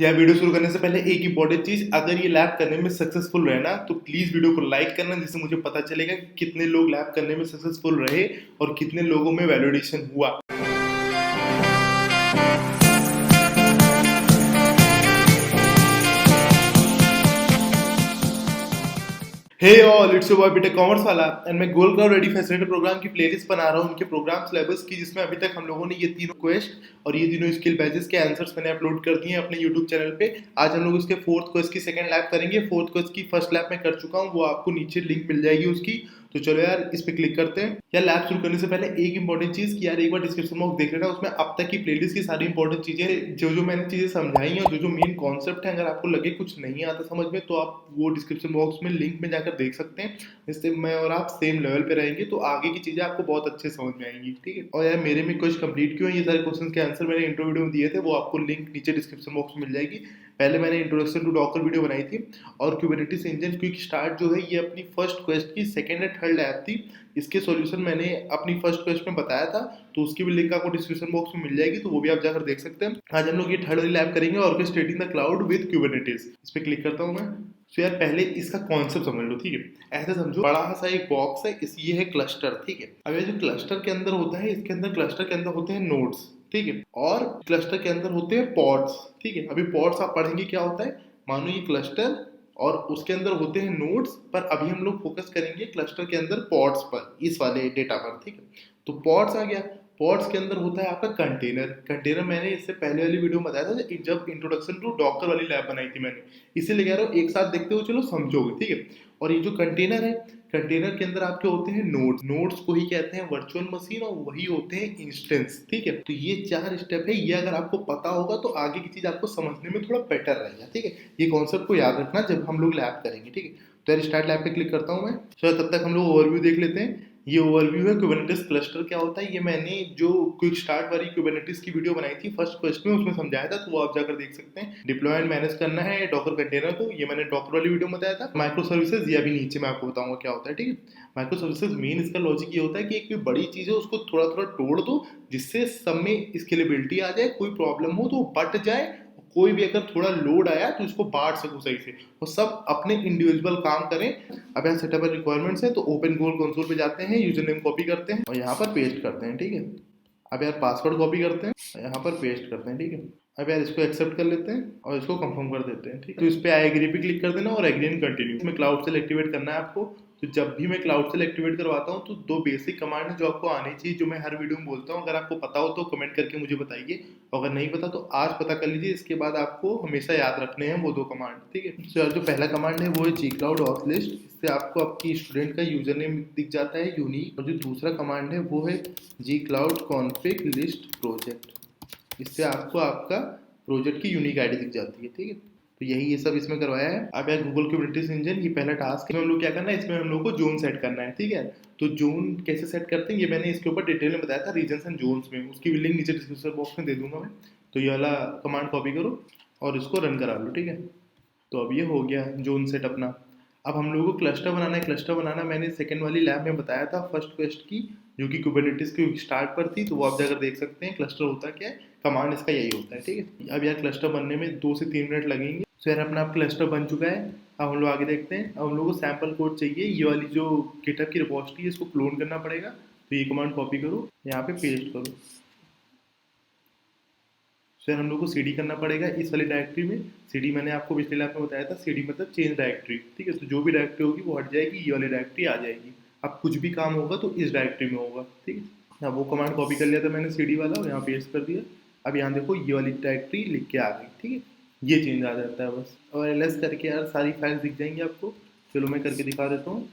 या वीडियो शुरू करने से पहले एक इंपॉर्टेंट चीज, अगर ये लैब करने में सक्सेसफुल रहे ना तो प्लीज वीडियो को लाइक करना, जिससे मुझे पता चलेगा कि कितने लोग लैब करने में सक्सेसफुल रहे और कितने लोगों में वैलिडेशन हुआ। Hey all, it's your boy BTech commerce वाला एंड मैं Google cloud ready facilitator program की प्लेलिस्ट बना रहा हूँ उनके प्रोग्राम सिलेबस की, जिसमें अभी तक हम लोगों ने ये तीनों क्वेस्ट और ये तीनों स्किल बैचेस के आंसर्स मैंने अपलोड कर दिए हैं अपने यूट्यूब चैनल पे। आज हम लोग इसके फोर्थ क्वेस्ट की सेकंड लैब करेंगे। फोर्थ क्वेस्ट की फर्स्ट लैब मैं कर चुका हूँ, वो आपको नीचे लिंक मिल जाएगी उसकी। तो चलो यार इस पे क्लिक करते हैं। यार लैब शुरू करने से पहले एक इंपॉर्टेंट चीज कि यार एक बार डिस्क्रिप्शन बॉक्स देख लेना, उसमें अब तक की प्लेलिस्ट की सारी इंपॉर्टेंट चीजें जो मैंने चीजें समझाई हैं, जो मेन कॉन्सेप्ट है, अगर आपको लगे कुछ नहीं आता समझ में तो आप वो डिस्क्रिप्शन बॉक्स में लिंक में जाकर देख सकते हैं। इससे मैं और आप सेम लेवल पे रहेंगे तो आगे की चीजें आपको बहुत अच्छे समझ में आएंगी, ठीक है। और यार मेरे में क्वेश्चन कंप्लीट क्यों है, ये सारे क्वेश्चंस के आंसर मैंने इंट्रो वीडियो में दिए थे, वो आपको लिंक नीचे डिस्क्रिप्शन बॉक्स में मिल जाएगी। पहले मैंने इंट्रोडक्शन टू डॉकर वीडियो बनाई थी और क्यूबरनेटिस इंजन क्विक स्टार्ट जो है ये अपनी फर्स्ट क्वेस्ट की सेकंड एंड थर्ड लैब थी। इसके सॉल्यूशन मैंने अपनी फर्स्ट क्वेस्ट में बताया था, तो उसकी भी लिंक आपको डिस्क्रिप्शन बॉक्स में मिल जाएगी, तो वो भी आप जाकर देख सकते हैं। आज हम लोग ये थर्ड वाली लैब करेंगे, orchestrating the cloud with Kubernetes. इस पे क्लिक करता हूँ मैं। तो यार पहले इसका कॉन्सेप्ट समझ लो, ठीक है। ऐसे समझो बड़ा सा एक बॉक्स है, ये है क्लस्टर, ठीक है। अब ये जो क्लस्टर के अंदर होता है, इसके अंदर क्लस्टर के अंदर होते हैं नोड्स, ठीक है, और क्लस्टर के अंदर होते हैं पॉड्स, ठीक है। अभी पॉड्स आप पढ़ेंगे क्या होता है, मानो ये क्लस्टर और उसके अंदर होते हैं नोड्स, पर अभी हम लोग फोकस करेंगे क्लस्टर के अंदर पॉड्स पर, इस वाले डेटा पर, ठीक है। तो पॉड्स आ गया, पॉड्स के अंदर होता है आपका कंटेनर। कंटेनर मैंने इससे पहले वाली वीडियो में बताया था जब इंट्रोडक्शन टू डॉकर वाली लैब बनाई थी मैंने, इसीलिए कह रहा हूँ एक साथ देखते हो चलो समझोगे, ठीक है। और ये जो कंटेनर है, कंटेनर के अंदर आपके होते हैं नोड्स, नोड्स को ही कहते हैं वर्चुअल मशीन और वही होते हैं इंस्टेंस, ठीक है। तो ये 4 स्टेप है, ये अगर आपको पता होगा तो आगे की चीज आपको समझने में थोड़ा बेटर रहेगा, ठीक है। ये कॉन्सेप्ट को याद रखना जब हम लोग लैब करेंगे, ठीक है। तो यार स्टार्ट लैब पे क्लिक करता हूँ मैं। चलो तब तक हम लोग ओवरव्यू देख लेते हैं। ये ओवरव्यू है कुबरनेटिस क्लस्टर क्या होता है, ये मैंने जो क्विक स्टार्ट वाली कुबरनेटिस की वीडियो बनाई थी फर्स्ट क्वेश्चन में, उसमें समझाया था, तो वो आप जाकर देख सकते हैं। डिप्लॉयमेंट मैनेज करना है डॉकर कंटेनर को, ये मैंने डॉकर वाली वीडियो में बताया था। माइक्रो सर्विसेज ये अभी नीचे मैं आपको बताऊंगा क्या होता है, ठीक है। माइक्रो सर्विसेज मेन इसका लॉजिक ये होता है कि एक कोई बड़ी चीज है उसको थोड़ा थोड़ा तोड़ दो, जिससे सब में स्केलेबिलिटी आ जाए, कोई प्रॉब्लम हो तो बट जाए, कोई भी अगर थोड़ा लोड आया तो इसको बांट सको सही से, और सब अपने इंडिविजुअल काम करें। अब यहाँ सेटअप रिक्वायरमेंट्स है, तो ओपन गोल कंसोल पे जाते हैं, यूजर नेम कॉपी करते हैं और यहाँ पर पेस्ट करते हैं, ठीक है। अब यार पासवर्ड कॉपी करते हैं, यहाँ पर पेस्ट करते हैं, ठीक है। अब यार इसको एक्सेप्ट कर लेते हैं और इसको कंफर्म कर देते हैं, ठीक है। तो इस पे आई एग्री पे क्लिक कर देना और एग्री एंड कंटिन्यू। इसमें क्लाउड सेल एक्टिवेट करना है आपको। तो जब भी मैं क्लाउड सेल एक्टिवेट करवाता हूँ तो 2 बेसिक कमांड है जो आपको आनी चाहिए, जो मैं हर वीडियो में बोलता हूँ। अगर आपको पता हो तो कमेंट करके मुझे बताइए, अगर नहीं पता तो आज पता कर लीजिए। इसके बाद आपको हमेशा याद रखने हैं वो 2 कमांड, ठीक है। तो जो पहला कमांड है वो है जी क्लाउड ऑथ लिस्ट, इससे आपको आपकी स्टूडेंट का यूजर नेम दिख जाता है यूनिक। और जो दूसरा कमांड है वो है जी क्लाउड कॉन्फिग लिस्ट प्रोजेक्ट, इससे आपको आपका प्रोजेक्ट की यूनिक आईडी दिख जाती है, ठीक है। तो यही ये सब इसमें करवाया है। अब यार गूगल क्यूबरनेटिस इंजन, ये पहला टास्क है। हम लोग क्या करना है, इसमें हम लोग को जोन सेट करना है, ठीक है। तो जोन कैसे सेट करते हैं ये मैंने इसके ऊपर डिटेल में बताया था रीजन्स एंड जोन्स में, उसकी भी लिंक नीचे डिस्क्रिप्शन बॉक्स में दे दूंगा मैं। तो ये वाला कमांड कॉपी करो और इसको रन करा लो, ठीक है। तो अब ये हो गया जोन सेट अपना। अब हम लोगों को क्लस्टर बनाना है। क्लस्टर बनाना मैंने सेकंड वाली लैब में बताया था फर्स्ट क्वेस्ट की, जो कि कुबरनेटिस की स्टार्ट पर थी, तो वो आप जाकर देख सकते हैं। क्लस्टर होता क्या है, कमांड इसका यही होता है, ठीक है। अब यार क्लस्टर बनने में 2 से 3 मिनट लगेंगे। तो यार अपना क्लस्टर बन चुका है। अब हम लोग आगे देखते हैं। अब हम लोग को सैम्पल कोड चाहिए, ये वाली जो गिटहब की रिपोजिटरी है इसको क्लोन करना पड़ेगा। तो ये कमांड कॉपी करो, यहाँ पे पेस्ट करो। फिर हम लोग को सीडी करना पड़ेगा इस वाली डायरेक्टरी में। सीडी मैंने आपको पिछले लैब में बताया था, सीडी मतलब चेंज डायरेक्टरी, ठीक है। तो जो भी डायरेक्टरी होगी वो हट जाएगी, ये वाली डायरेक्टरी आ जाएगी। अब कुछ भी काम होगा तो इस डायरेक्टरी में होगा, ठीक है। अब वो कमांड कॉपी कर लिया था मैंने सीडी वाला, और यहाँ पेस्ट कर दिया। अब यहाँ देखो ये वाली डायरेक्टरी लिख के आ गई, ठीक है। ये चेंज आ जाता है बस, और एलएस करके यार सारी फाइल्स दिख जाएंगी आपको। चलो मैं करके दिखा देता हूँ।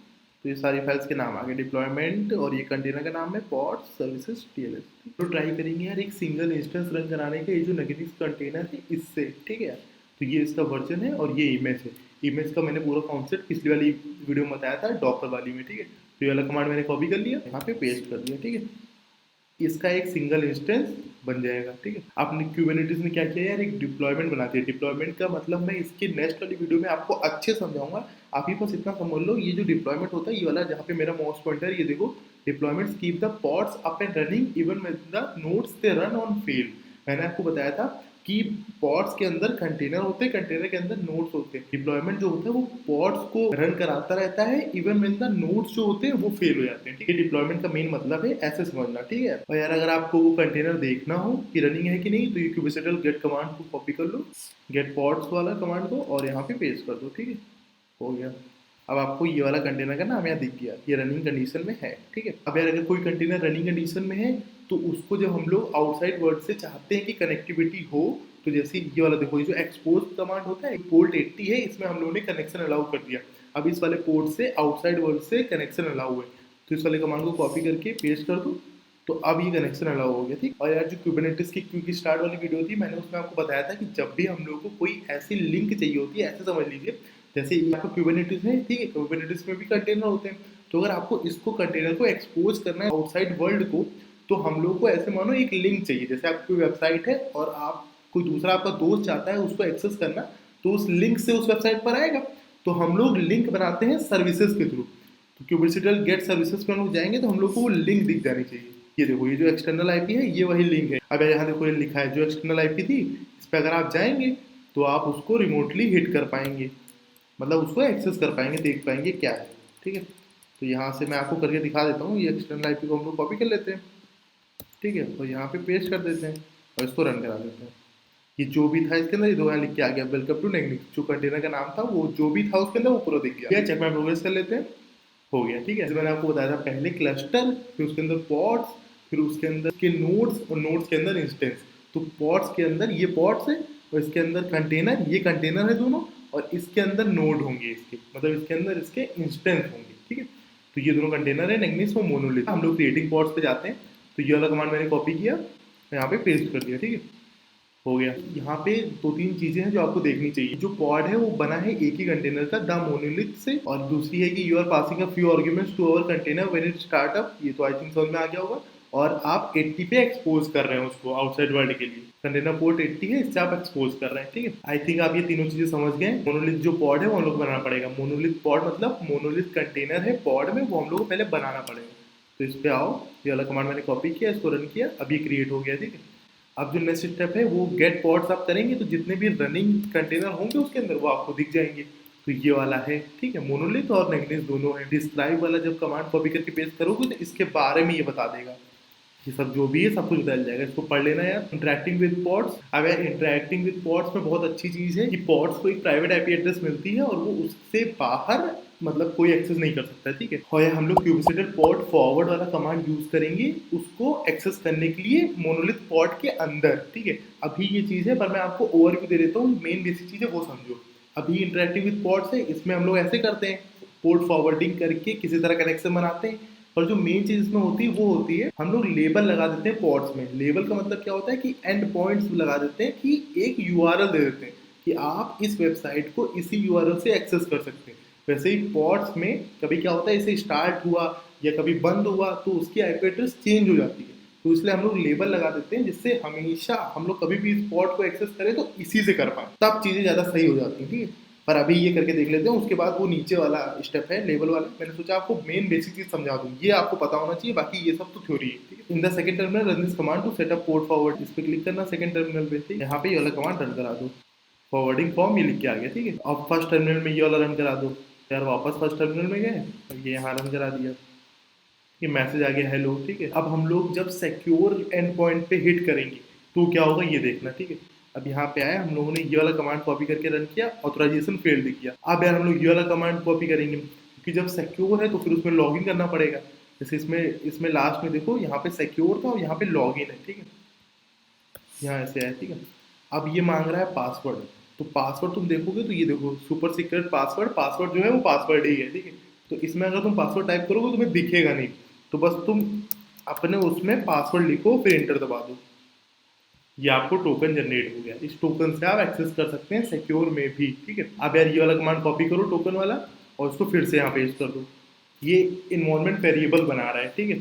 तो ये सारी फाइल्स के नाम आ गए, डिप्लॉयमेंट, और ये कंटेनर का नाम है पॉड सर्विसेज टीएलएस। तो ट्राई करेंगे यार एक सिंगल इंस्टेंस रन कराने का, ये जो नेगेटिव कंटेनर है इससे, ठीक है। तो ये इसका वर्जन है और ये इमेज है। इमेज का मैंने पूरा कॉन्सेप्ट पिछली वाली वीडियो में बताया था डॉकर वाली में, ठीक है। तो ये वाला कमांड मैंने कॉपी कर लिया, यहाँ पे पेस्ट कर दिया, ठीक है। इसका एक सिंगल इंस्टेंस बन जाएगा, ठीक है। आपने कुबरनेटिस ने क्या किया यार, एक डिप्लॉयमेंट बनाती है। डिप्लॉयमेंट का मतलब मैं इसकी नेक्स्ट वाली वीडियो में आपको अच्छे समझाऊंगा। आप ही बस इतना समझ लो, ये जो डिप्लॉयमेंट होता है, ये वाला जहाँ पे मेरा माउस पॉइंटर, ये देखो, deployments keep the pods up and running even with the nodes they run on fail. मैंने आपको बताया था कि पॉड्स के अंदर कंटेनर होते हैं, कंटेनर के अंदर नोड्स होते हैं। डिप्लॉयमेंट जो होता है वो पॉड्स को रन कराता रहता है इवन व्हेन द नोड्स जो होते हैं वो फेल हो जाते हैं। ठीक है, डिप्लॉयमेंट का मेन मतलब है, ऐसे समझना। ठीक है, और यार अगर आपको वो कंटेनर देखना हो कि रनिंग है कि नहीं, तो ये kubectl गेट कमांड को कॉपी कर लो, गेट पॉड्स वाला कमांड को, और यहाँ पे पेस्ट कर दो। ठीक है, हो गया। अब आपको ये वाला कंटेनर का नाम यहाँ दिख गया, ये रनिंग कंडीशन में है। ठीक है, अब यार अगर कोई कंटेनर रनिंग कंडीशन में है तो उसको जब हम लोग आउटसाइड वर्ल्ड से चाहते हैं कि कनेक्टिविटी हो, तो जैसे ये वाला देखो, ये जो एक्सपोज कमांड होता है, पोर्ट 80 है, इसमें हम लोगों ने कनेक्शन अलाउ कर दिया। अब इस वाले पोर्ट से आउटसाइड वर्ल्ड से कनेक्शन अलाउ है, तो इस वाले कमांड को कॉपी करके पेस्ट कर दो, तो अब ये कनेक्शन अलाउ हो गया। ठीक, और यार जो Kubernetes की क्विक स्टार्ट वाली वीडियो थी, मैंने उसमें आपको बताया था कि जब भी हम लोगों को कोई ऐसी लिंक चाहिए होती है, ऐसे समझ लीजिए जैसे ये आपका Kubernetes है, ठीक है, Kubernetes में भी कंटेनर होते हैं, तो अगर आपको इसको कंटेनर को एक्सपोज करना है आउटसाइड वर्ल्ड को, तो हम लोग को ऐसे मानो एक लिंक चाहिए। जैसे आपकी वेबसाइट है और आप कोई दूसरा आपका दोस्त चाहता है उसको एक्सेस करना, तो उस लिंक से उस वेबसाइट पर आएगा। तो हम लोग लिंक बनाते हैं सर्विसेज के थ्रू, तो kubectl गेट सर्विसेज पर हम लोग जाएंगे तो हम लोग को वो लिंक दिख जानी चाहिए। ये देखो, ये जो एक्सटर्नल आईपी है ये वही लिंक है। अब यहाँ देखो ये लिखा है जो एक्सटर्नल आईपी थी, इस पर अगर आप जाएंगे तो आप उसको रिमोटली हिट कर पाएंगे, मतलब उसको एक्सेस कर पाएंगे, देख पाएंगे क्या है। ठीक है, तो यहाँ से मैं आपको करके दिखा देता हूँ। ये एक्सटर्नल आईपी को हम लोग कॉपी कर लेते हैं, ठीक है, तो यहाँ पे पेस्ट कर देते हैं और इसको रन करा देते हैं। ये जो भी था इसके अंदर, ये दो यहाँ लिख के आ गया, वेलकम टू नेगनिक, जो कंटेनर का नाम था वो जो भी था उसके अंदर वो पूरा दिख गया। चेक माय प्रोग्रेस कर लेते हैं, हो गया। ठीक है, मैंने आपको बताया था पहले क्लस्टर, फिर उसके अंदर पॉड्स, फिर उसके अंदर के नोड्स, और नोड्स के अंदर इंस्टेंस। तो पॉड्स के अंदर ये पॉड्स है और इसके अंदर कंटेनर, ये कंटेनर है दोनों, और इसके अंदर नोड होंगे इसके, मतलब इसके अंदर इसके इंस्टेंस होंगे। ठीक है, तो ये दोनों कंटेनर है, नेगनिस और मोनोलिथ। हम लोग क्रिएटिंग पॉड्स पे जाते हैं, तो ये वाला कमांड मैंने कॉपी किया, यहाँ पे पेस्ट कर दिया। ठीक है, हो गया। यहाँ पे दो तीन चीजें हैं जो आपको देखनी चाहिए। जो पॉड है वो बना है एक ही कंटेनर का, द मोनोलिथ से, और दूसरी है कि you are passing a few arguments to our container when it start up, ये तो आई थिंक समझ में आ गया होगा। और आप 80 पे एक्सपोज कर रहे हैं उसको आउटसाइड वर्ल्ड के लिए, कंटेनर पोर्ट 80 है, इससे आप एक्सपोज कर रहे हैं। ठीक है, आई थिंक आप ये तीनों चीजें समझ गए। मोनोलिथ जो पॉड है वो हम लोग बनाना पड़ेगा। मोनोलिथ पॉड मतलब मोनोलिथ कंटेनर है पॉड में, वो हम लोग को पहले बनाना पड़ेगा। तो इस पे आओ, ये वाला कमांड मैंने कॉपी किया, इसको रन किया, अब ये क्रिएट हो गया। ठीक है, अब जो नेक्स्ट स्टेप है वो गेट पॉड्स आप करेंगे, तो जितने भी रनिंग कंटेनर होंगे उसके अंदर वो आपको दिख जाएंगे। तो ये वाला है, ठीक है, मोनोलिथ और नेगनिस दोनों है। डिस्क्राइब वाला जब कमांड कॉपी करके पेस्ट करोगे तो इसके बारे में ये बता देगा, ये सब जो भी है सब कुछ बदल जाएगा। इसको पढ़ लेना यार। इंटरेक्टिंग विद पॉड्स, अब यार इंटरेक्टिंग विद पॉड्स में बहुत अच्छी चीज़ है कि पॉड्स को एक प्राइवेट आईपी एड्रेस मिलती है और वो उससे बाहर मतलब कोई एक्सेस नहीं कर सकता। ठीक है, और यार हम लोग kubectl पॉड फॉरवर्ड वाला कमांड यूज करेंगे उसको एक्सेस करने के लिए मोनोलिथ पॉड के अंदर। ठीक है, अभी ये चीज़ है, पर मैं आपको ओवरव्यू दे देता हूँ, मेन बेसिक चीज़ है वो समझो। अभी इंटरेक्टिव विद पॉड्स है, इसमें हम लोग ऐसे करते हैं, पोर्ट फॉरवर्डिंग करके किसी तरह कनेक्शन बनाते हैं। और जो मेन चीज इसमें होती है वो होती है हम लोग लेबल लगा देते हैं पॉड्स में। लेबल का मतलब क्या होता है कि एंड पॉइंट्स लगा देते हैं, कि एक यूआरएल दे देते हैं कि आप इस वेबसाइट को इसी यूआरएल से एक्सेस कर सकते हैं। वैसे ही पॉड्स में कभी क्या होता है, इसे स्टार्ट हुआ या कभी बंद हुआ तो उसकी आईपी एड्रेस चेंज हो जाती है, तो इसलिए हम लोग लेबल लगा देते हैं जिससे हमेशा हम लोग कभी भी इस पॉड को एक्सेस करें तो इसी से कर पाए, तब चीज़ें ज़्यादा सही हो जाती हैं। ठीक है, पर अभी ये करके देख लेते हैं, उसके बाद वो नीचे वाला स्टेप है लेवल वाला। मैंने सोचा आपको मेन बेसिक चीज समझा दूं, ये आपको पता होना चाहिए, बाकी ये सब तो थ्योरी है। ठीक है, in the second terminal run this command to set up port forward, इस पे क्लिक करना सेकंड टर्मिनल पे। ठीक है, यहाँ पे ये वाला कमांड रन करा दो, फॉरवर्डिंग फॉर्म ये लिख के आ गया। ठीक है, अब फर्स्ट टर्मिनल में ये वाला रन करा दो। यार वापस फर्स्ट टर्मिनल में गए और ये यहाँ रन करा दिया, ये मैसेज आ गया हेलो। ठीक है, अब हम लोग जब सिक्योर एंड पॉइंट पे हिट करेंगे तो क्या होगा ये देखना। ठीक है, अब यहाँ पे आया, हम लोगों ने ये वाला कमांड कॉपी करके रन किया, ऑथराइजेशन फेल्ड दिख गया। अब यार हम लोग ये वाला कमांड कॉपी करेंगे, क्योंकि जब सिक्योर है तो फिर उसमें लॉगिन करना पड़ेगा। जैसे इसमें लास्ट में देखो यहाँ पे सिक्योर था और यहाँ पे लॉगिन है। ठीक है, यहाँ ऐसे है। ठीक है, अब ये मांग रहा है पासवर्ड, तो पासवर्ड तुम देखोगे तो ये देखो सुपर सीक्रेट पासवर्ड, पासवर्ड जो है वो पासवर्ड ही है। ठीक है, तो इसमें अगर तुम पासवर्ड टाइप करोगे तुम्हें दिखेगा नहीं, तो बस तुम अपने उसमें पासवर्ड लिखो फिर एंटर दबा दो, ये आपको टोकन जनरेट हो गया। इस टोकन से आप एक्सेस कर सकते हैं सिक्योर में भी। ठीक है, अब यार ये वाला कमांड कॉपी करो टोकन वाला और उसको फिर से यहाँ पेस्ट कर दो। ये इन्वॉल्वमेंट वेरिएबल बना रहा है। ठीक है,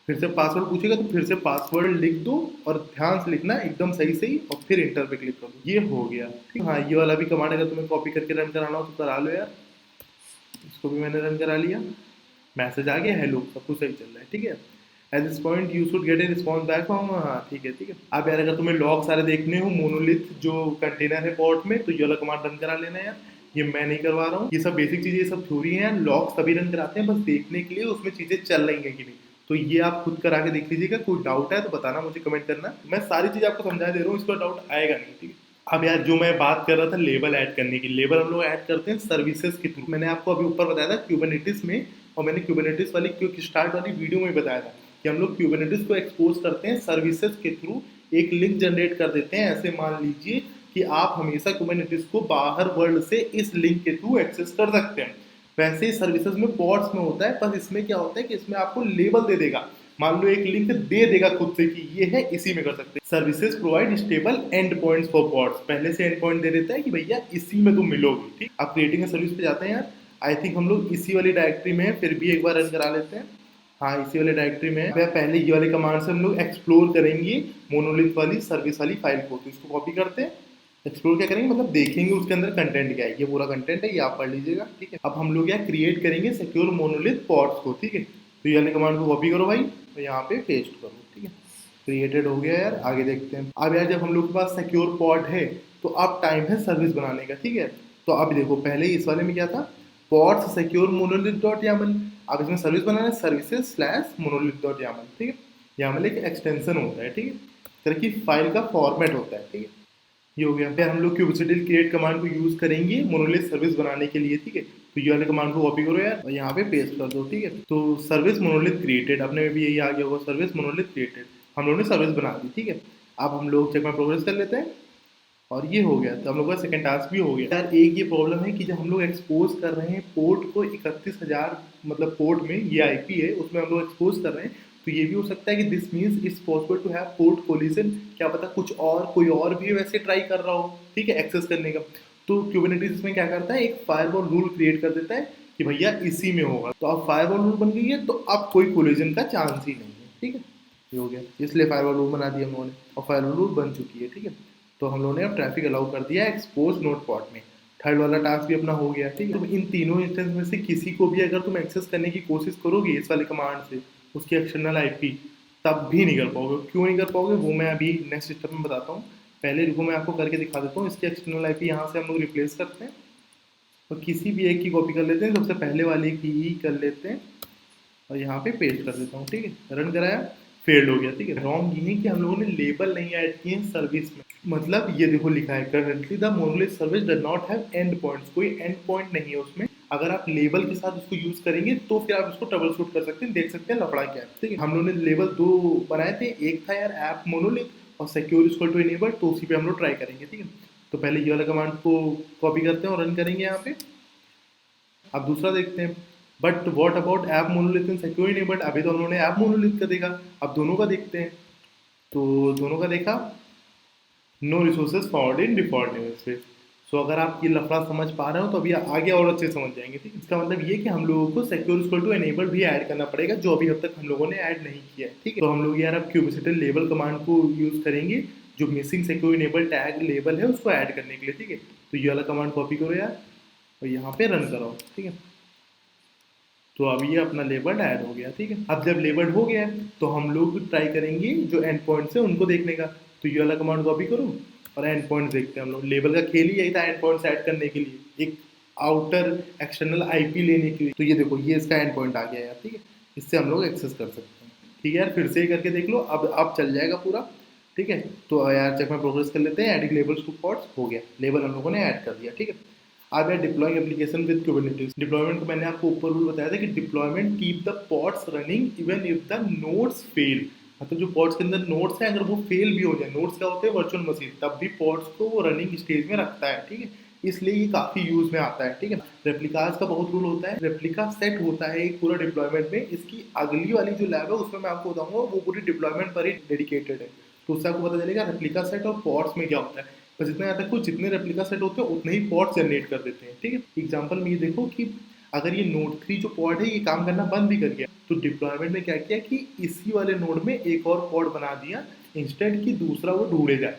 फिर से पासवर्ड पूछेगा तो फिर से पासवर्ड लिख दो और ध्यान से लिखना एकदम सही सही, और फिर इंटर पे क्लिक कर दो, ये हो गया। ठीक है, हाँ ये वाला भी कमांड अगर तुम्हें कॉपी करके रन कराना हो तो करा लो यार। इसको भी मैंने रन करा लिया, मैसेज आ गया हेलो, सब कुछ सही चल रहा है। ठीक है, at this point you should get a response back from, हाँ ठीक है ठीक है। अब यार अगर तुम्हें लॉग सारे देखने हो मोनोलिथ जो कंटेनर है पॉड में, तो ये वाला कमांड रन करा लेना यार, ये मैं नहीं करवा रहा हूँ, ये सब बेसिक चीजें, ये सब थ्योरी है यार, लॉग सभी रन कराते हैं बस देखने के लिए उसमें चीजें चल रही हैं कि नहीं। तो ये आप खुद करा के देख लीजिएगा, कोई डाउट है तो बताना, मुझे कमेंट करना, मैं सारी चीज आपको समझा दे रहा हूँ, इसका डाउट आएगा नहीं, ठीक है। अब यार जो मैं बात कर रहा था लेबल ऐड करने की, लेबल हम लोग ऐड करते हैं सर्विसेज के थ्रू। मैंने आपको अभी ऊपर बताया था क्यूबरनेटिस में, और मैंने क्यूबरनेटिस वाली क्विक स्टार्ट वाली वीडियो में बताया था कि हम लोग क्यूबरनेटिस को एक्सपोज करते हैं सर्विसेज के थ्रू। एक लिंक जनरेट कर देते हैं, ऐसे मान लीजिए कि आप हमेशा क्यूबरनेटिस को बाहर वर्ल्ड से इस लिंक के थ्रू एक्सेस कर सकते हैं। वैसे ही सर्विसेज में पॉड्स में होता है, पर इसमें क्या होता है कि इसमें आपको लेबल दे देगा, मान लो एक लिंक दे देगा खुद से कि ये है, इसी में कर सकते हैं। Services provide stable and points for pods, पहले से एंड पॉइंट दे देता है कि भैया इसी में तुम मिलोगे, ठीक। आप क्रिएटिंग अ सर्विस पे जाते हैं यार, आई थिंक हम लोग इसी वाली डायरेक्टरी में है, फिर भी एक बार रन करा लेते हैं। हाँ इसी वाले डायरेक्टरी में है। पहले ये वाले कमांड से हम लोग एक्सप्लोर करेंगे मोनोलिथ वाली सर्विस वाली फाइल को, तो इसको कॉपी करते हैं। एक्सप्लोर क्या करेंगे, मतलब देखेंगे उसके अंदर कंटेंट क्या है, ये पूरा कंटेंट है, ये आप पढ़ लीजिएगा, ठीक है। अब हम लोग क्या क्रिएट करेंगे सिक्योर मोनोलिथ पॉड्स को, ठीक है। तो ये वाले कमांड को कॉपी करो भाई, तो यहाँ पे पेस्ट करो, ठीक है। क्रिएटेड हो गया यार, आगे देखते हैं। अब यार जब हम लोग के पास सिक्योर पॉड है, तो अब टाइम है सर्विस बनाने का, ठीक है। तो अब देखो पहले इस वाले में क्या था, pods secure monolith dot Yamala, अब इसमें सर्विस बनाना है services slash monolith dot Yamala, ठीक है। यामल एक एक्सटेंशन होता है, ठीक है, तरह की फाइल का फॉर्मेट होता है, ठीक है। ये हो गया। फिर हम लोग क्यूबरनेटिस क्रिएट कमांड को यूज करेंगे मोनोलिथ सर्विस बनाने के लिए, ठीक है। तो ये वाले कमांड को कॉपी करो यार और यहाँ पे पेस्ट कर दो, ठीक है। तो सर्विस मोनोलिथ क्रिएटेड, अपने में भी यही आ गया होगा, सर्विस मोनोलिथ क्रिएटेड, हम लोगों ने सर्विस बना दी, ठीक है। अब हम लोग चेक में प्रोग्रेस कर लेते हैं, और ये हो गया। तो हम लोग का सेकंड टास्क भी हो गया यार। एक ये प्रॉब्लम है कि जब हम लोग एक्सपोज कर रहे हैं पोर्ट को 31,000 मतलब पोर्ट में ये आईपी है उसमें हम लोग एक्सपोज कर रहे हैं, तो ये भी हो सकता है कि this means it's possible to have port collision, क्या पता कुछ और कोई और भी वैसे ट्राई कर रहा हो, ठीक है, एक्सेस करने का। तो क्यूबरनेटिस इसमें क्या करता है, एक फायरवॉल रूल क्रिएट कर देता है कि भैया इसी में होगा। तो अब फायरवॉल रूल बन गई है, तो अब कोई कोलिजन का चांस ही नहीं है, ठीक है। ये हो गया, इसलिए फायरवॉल रूल बना दिया हम लोगों ने, और फायरवॉल रूल बन चुकी है, ठीक है। तो हम लोगों ने अब ट्रैफिक अलाउ कर दिया एक्सपोज नोड पॉट में। थर्ड वाला टास्क भी अपना हो गया, ठीक है। तो इन तीनों इंस्टेंस में से किसी को भी अगर तुम एक्सेस करने की कोशिश करोगे इस वाले कमांड से उसकी एक्सटर्नल आईपी, तब भी नहीं कर पाओगे। क्यों नहीं कर पाओगे वो मैं अभी नेक्स्ट स्टेप में बताता हूँ। पहले रुको मैं आपको करके दिखा देता हूँ। इसकी एक्सटर्नल आईपी यहाँ से हम लोग रिप्लेस करते हैं और किसी भी एक की कॉपी कर लेते हैं, सबसे पहले वाले की ही कर लेते हैं और यहाँ पे पेस्ट कर देता हूँ, ठीक है। रन कराया, फेल्ड हो गया, ठीक है। रॉन्ग ये है कि हम लोगों ने लेबल नहीं ऐड किए हैं सर्विस में, मतलब ये देखो लिखा है currently the monolith service does not have and points, कोई एंड पॉइंट नहीं है उसमें। अगर आप लेबल के साथ उसको यूज करेंगे तो फिर आप उसको ट्रबल शूट कर सकते हैं, देख सकते हैं लफड़ा क्या है, ठीक है। हम लोगों ने लेबल दो बनाए थे, एक था यार ऐप मोनोलिथ और सिक्योर इक्वल टू इनेबल, तो उसी पे हम लोग ट्राई करेंगे, ठीक है। तो पहले ये वाला कमांड को कॉपी करते हैं और रन करेंगे यहाँ पे। अब दूसरा देखते हैं, but what about app monolith and secure enabled, अभी तो हम लोगों ने ऐप मोनोलिथ का देखा, अब दोनों का देखते हैं। तो दोनों का देखा, no resources found in default namespace. So अगर आप ये लफड़ा समझ पा रहे हो तो अभी आगे और अच्छे समझ जाएंगे, ठीक है। इसका मतलब ये कि हम लोगों को सिक्योर इक्वल टू एनेबल भी ऐड करना पड़ेगा, जो अभी अब तक हम लोगों ने ऐड नहीं किया है, ठीक है। तो हम लोग यार अब क्यूबरनेटिस लेबल कमांड को यूज करेंगे, जो missing secure enable tag label है उसको ऐड करने के लिए, ठीक है। तो ये वाला कमांड कॉपी करो यार और यहाँ पे रन करो, ठीक है। तो अब ये अपना लेबल ऐड हो गया, ठीक है। अब जब लेबल हो गया तो हम लोग ट्राई करेंगे जो एंड पॉइंट्स है उनको देखने का। तो ये वाला कमांड कॉपी करो और एंड पॉइंट्स देखते हैं हम लोग। लेबल का खेल ही यही था, एंड पॉइंट्स ऐड करने के लिए, एक आउटर एक्सटर्नल आईपी लेने के लिए। तो ये देखो ये इसका एंड पॉइंट आ गया यार, ठीक है। इससे हम लोग एक्सेस कर सकते हैं, ठीक है यार। फिर से करके देख लो, अब चल जाएगा पूरा, ठीक है। तो यार चेक में प्रोग्रेस कर लेते हैं। एडिंग लेबल्स टू पॉड्स हो गया, लेबल हम लोगों ने ऐड कर दिया, ठीक है। अब है deploying application with Kubernetes. Deployment को मैंने आपको ऊपर रूल बताया था कि deployment keep the pods running even if the nodes fail, मतलब जो पॉड्स के अंदर नोड्स हैं अगर वो फेल भी हो जाए, नोड्स क्या होते हैं वर्चुअल मशीन, तब भी पॉड्स को वो रनिंग स्टेज में रखता है, ठीक है। इसलिए ये काफी यूज में आता है, ठीक है। रेप्लिकास का बहुत रूल होता है, रेप्लिका सेट होता है एक पूरा डिप्लॉयमेंट में। इसकी अगली वाली जो लैब है उसमें मैं आपको बताऊंगा, वो पूरी डिप्लॉयमेंट पर ही डेडिकेटेड है, तो उससे आपको पता चलेगा रेप्लिका सेट और पॉड्स में क्या होता है। बस इतना याद रखो, जितने रेप्लिका सेट होते हैं उतने ही पॉड्स जनरेट कर देते हैं, ठीक है। एग्जांपल में ये देखो कि अगर ये नोड 3 जो पॉड है ये काम करना बंद भी कर गया, तो डिप्लॉयमेंट में क्या किया कि इसी वाले नोड में एक और पॉड बना दिया, इंस्टेंट कि दूसरा वो ढूंढे जाए।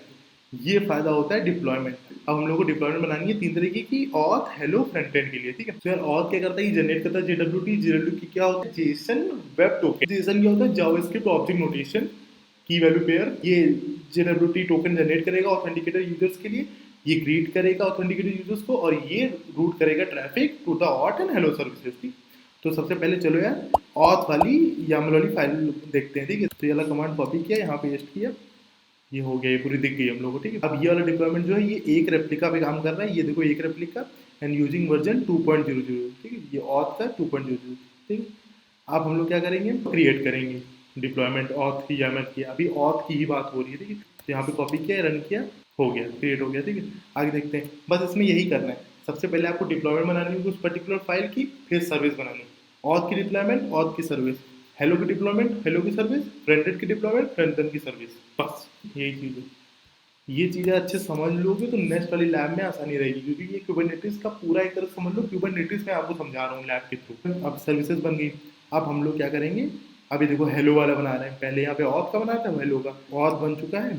ये फायदा होता है डिप्लॉयमेंट। अब हम लोग को डिप्लॉयमेंट बनानी है 3 तरीके की, ऑथ, हेलो, फ्रंट एंड के लिए, ठीक है। तो यार ऑथ क्या करता है, ये जनरेट करता है जेडब्ल्यू क्या होता है, जेसन वेब टोकन। जेसन क्या होता है, जावास्क्रिप्ट ऑब्जेक्ट नोटेशन की वैल्यू पेयर। ये जेडब्ल्यू टोकन जनरेट करेगा ऑथेंटिकेटर यूजर्स के लिए, ये ग्रीट करेगा ऑथेंटिकेटेड यूजर्स को, और ये रूट करेगा traffic to the auth and hello services, ठीक। तो सबसे पहले चलो यार ऑथ वाली YAML वाली फाइल देखते हैं, ठीक है। तो ये वाला कमांड कॉपी किया, यहाँ पेस्ट किया, ये हो गया, ये पूरी दिख गई हम लोग को, ठीक है। अब ये वाला डिप्लॉयमेंट जो है ये एक रेप्लिका पे काम कर रहा है, ये देखो एक रेप्लिका एंड यूजिंग वर्जन 2.00, ठीक है। ये ऑथ का 2.00, ठीक है। अब हम लोग क्या करेंगे, क्रिएट करेंगे डिप्लॉयमेंट ऑथ की YAML की। अभी ऑथ की ही बात हो रही है, ठीक है। तो यहाँ पे कॉपी किया, रन किया, हो गया, क्रिएट हो गया, ठीक है। आगे देखते हैं, बस इसमें यही करना है। सबसे पहले आपको डिप्लॉयमेंट बनानी होगी उस पर्टिकुलर फाइल की, फिर सर्विस बनानी है। ऑथ की डिप्लॉयमेंट, ऑथ की सर्विस, हेलो की डिप्लॉयमेंट, हेलो की सर्विस, फ्रंट एंड की डिप्लॉयमेंट, फ्रंट एंड की सर्विस, बस यही चीज़ है। ये चीज़ें अच्छे समझ लोगे तो नेक्स्ट वाली लैब में आसानी रहेगी, क्योंकि ये कुबरनेटिस का पूरा एक तरह समझ लो, कुबरनेटिस में आपको समझा रहा हूँ लैब के थ्रू। अब सर्विसेज बन गई, अब हम लोग क्या करेंगे, अभी देखो हेलो वाला बना रहे हैं, पहले यहाँ पे ऑथ का बनाया था, हेलो का ऑथ बन चुका है,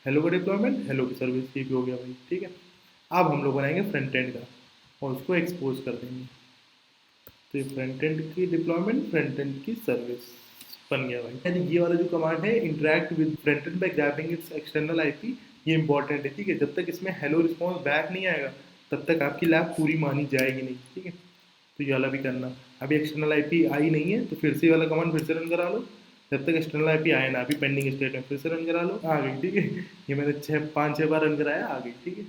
हेलो का डिप्लॉयमेंट, हेलो की सर्विस, ये भी हो गया भाई, ठीक है। अब हम लोग बनाएंगे फ्रंट एंड का और उसको एक्सपोज कर देंगे। तो ये फ्रंट एंड की डिप्लॉयमेंट, फ्रंट एंड की सर्विस बन गया भाई। यानी ये वाला जो कमांड है, interact with front end by grabbing its external IP, ये इंपॉर्टेंट है, ठीक है। जब तक इसमें हेलो रिस्पॉन्स बैक नहीं आएगा तब तक आपकी लैब पूरी मानी जाएगी नहीं, ठीक है। तो ये वाला भी करना। अभी एक्सटर्नल आईपी आई नहीं है तो फिर से ये वाला कमांड फिर से रन करा लो, जब तक एक्सटर्नल आईपी आए ना, अभी पेंडिंग स्टेट में, फिर से रन करा लो, आ गई, ठीक है। ये मैंने 5-6 बार रन कराया, आ गई, ठीक है।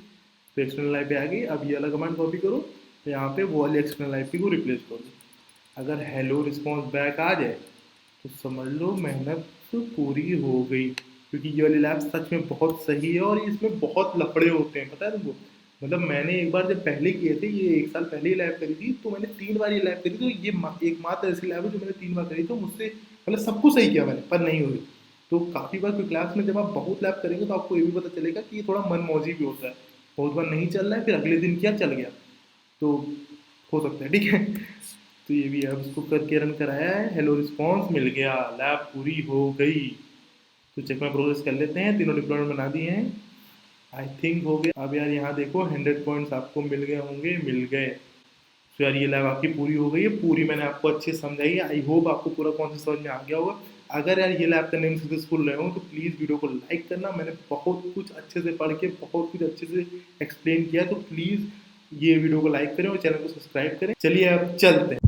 तो एक्सटर्नल आईपी आ गई। अब ये वाला कमांड कॉपी करो, तो यहाँ पे वो वाली एक्सटर्नल आईपी को रिप्लेस करो। अगर हेलो रिस्पॉन्स बैक आ जाए तो समझ लो मेहनत पूरी हो गई, क्योंकि ये वाली लैब सच में बहुत सही है और इसमें बहुत लफड़े होते हैं, पता है तुमको। मतलब मैंने एक बार जब पहले किए थे, ये 1 साल पहले ही लैब करी थी, तो मैंने 3 बार ये लैब करी, तो ये एकमात्र ऐसी लैब है जो मैंने 3 बार करी, तो मुझसे मतलब सब कुछ सही किया मैंने, पर नहीं हुई। तो काफ़ी बार कोई क्लास में जब आप बहुत लैब करेंगे तो आपको ये भी पता चलेगा कि ये थोड़ा मनमौजी भी होता है, बहुत बार नहीं चल रहा है, फिर अगले दिन क्या चल गया, तो हो सकता है, ठीक है। तो ये भी अब इसको करके रन कराया है, हेलो रिस्पॉन्स मिल गया, लैब पूरी हो गई। तो चेक में प्रोग्रेस कर लेते हैं, तीनों डिप्लॉयमेंट बना दिए हैं, आई थिंक हो गया। अब यार यहाँ देखो 100 पॉइंट्स आपको मिल गए होंगे, मिल गए। तो यार ये लैब आपकी पूरी हो गई है, पूरी मैंने आपको अच्छे से समझाई है, आई होप आपको पूरा कॉन्सेप्ट समझ में आ गया होगा। अगर यार ये लैब करने में सक्सेसफुल रहे हो तो प्लीज़ वीडियो को लाइक करना, मैंने बहुत कुछ अच्छे से पढ़ के बहुत कुछ अच्छे से एक्सप्लेन किया, तो प्लीज़ ये वीडियो को लाइक करें और चैनल को सब्सक्राइब करें। चलिए अब चलते हैं।